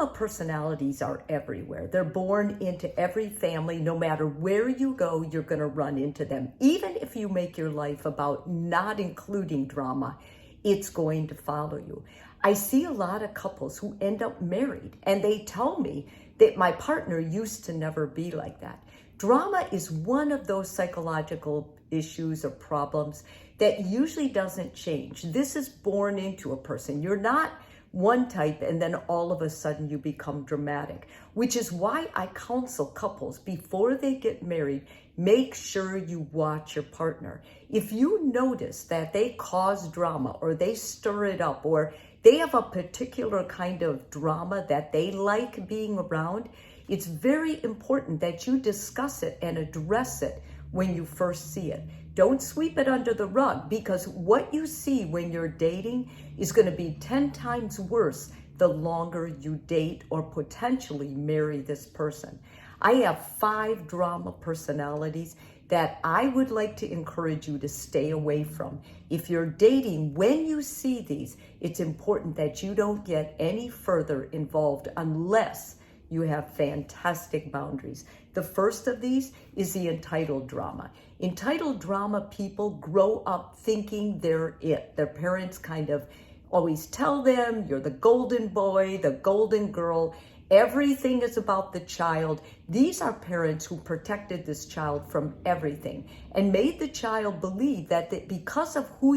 Drama personalities are everywhere. They're born into every family. No matter where you go, you're going to run into them. Even if you make your life about not including drama, it's going to follow you. I see a lot of couples who end up married, and they tell me that my partner used to never be like that. Drama is one of those psychological issues or problems that usually doesn't change. This is born into a person. You're not one type and then all of a sudden you become dramatic, which is why I counsel couples before they get married, make sure you watch your partner. If you notice that they cause drama or they stir it up or they have a particular kind of drama that they like being around, it's very important that you discuss it and address it when you first see it. Don't sweep it under the rug, because what you see when you're dating is going to be 10 times worse the longer you date or potentially marry this person. I have 5 drama personalities that I would like to encourage you to stay away from. If you're dating, when you see these, it's important that you don't get any further involved unless you have fantastic boundaries. The first of these is the entitled drama. Entitled drama people grow up thinking they're it. Their parents kind of always tell them, you're the golden boy, the golden girl. Everything is about the child. These are parents who protected this child from everything and made the child believe that because of who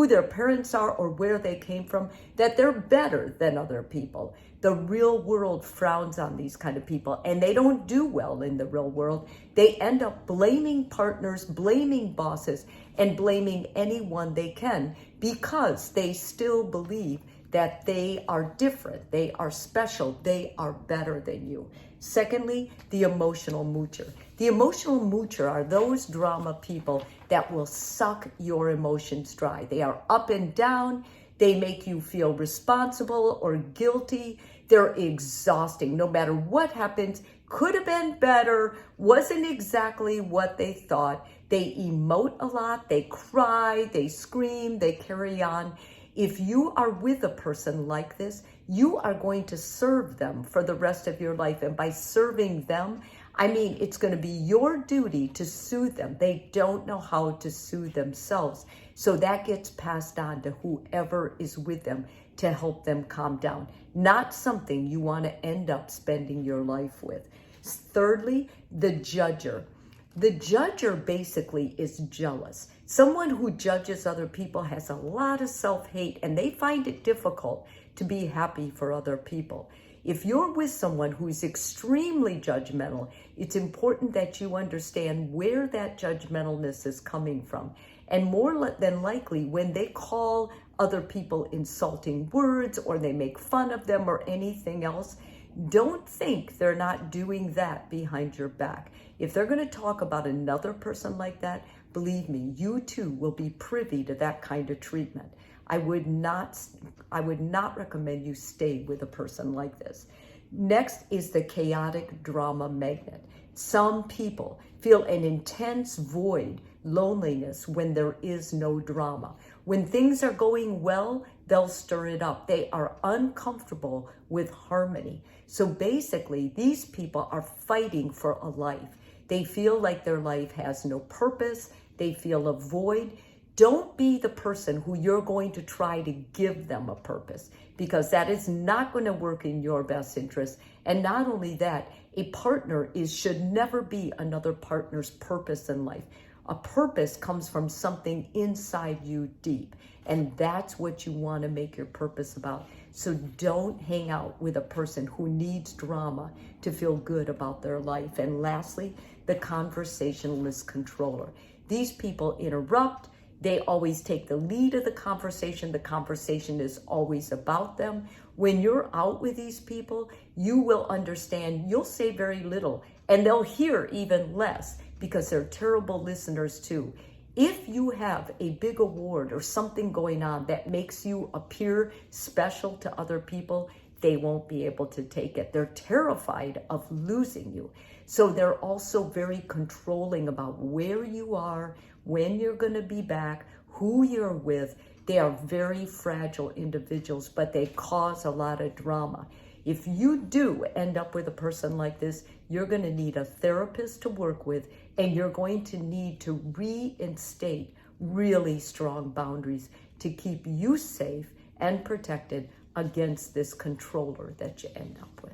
their parents are or where they came from, that they're better than other people. The real world frowns on these kind of people, and they don't do well in the real world. They end up blaming partners, blaming bosses, and blaming anyone they can because they still believe that they are different, they are special, they are better than you. Secondly, the emotional moocher. The emotional moocher are those drama people that will suck your emotions dry. They are up and down. They make you feel responsible or guilty. They're exhausting. No matter what happens, could have been better, wasn't exactly what they thought. They emote a lot. They cry. They scream. They carry on. If you are with a person like this, you are going to serve them for the rest of your life. And by serving them, I mean, it's going to be your duty to soothe them. They don't know how to soothe themselves. So that gets passed on to whoever is with them to help them calm down. Not something you want to end up spending your life with. Thirdly, the judger. The judger basically is jealous. Someone who judges other people has a lot of self-hate, and they find it difficult to be happy for other people. If you're with someone who's extremely judgmental, it's important that you understand where that judgmentalness is coming from. And more than likely, when they call other people insulting words or they make fun of them or anything else, don't think they're not doing that behind your back. If they're going to talk about another person like that, believe me, you too will be privy to that kind of treatment. I would not recommend you stay with a person like this. Next is the chaotic drama magnet. Some people feel an intense void, loneliness when there is no drama. When things are going well, they'll stir it up. They are uncomfortable with harmony. So basically, these people are fighting for a life. They feel like their life has no purpose. They feel a void. Don't be the person who you're going to try to give them a purpose, because that is not going to work in your best interest. And not only that, a partner should never be another partner's purpose in life. A purpose comes from something inside you deep, and that's what you want to make your purpose about. So don't hang out with a person who needs drama to feel good about their life. And lastly, the conversationalist controller. These people interrupt. They always take the lead of the conversation. The conversation is always about them. When you're out with these people, you will understand you'll say very little, and they'll hear even less because they're terrible listeners too. If you have a big award or something going on that makes you appear special to other people, they won't be able to take it. They're terrified of losing you. So they're also very controlling about where you are, when you're going to be back, who you're with. They are very fragile individuals, but they cause a lot of drama. If you do end up with a person like this, you're going to need a therapist to work with, and you're going to need to reinstate really strong boundaries to keep you safe and protected against this controller that you end up with.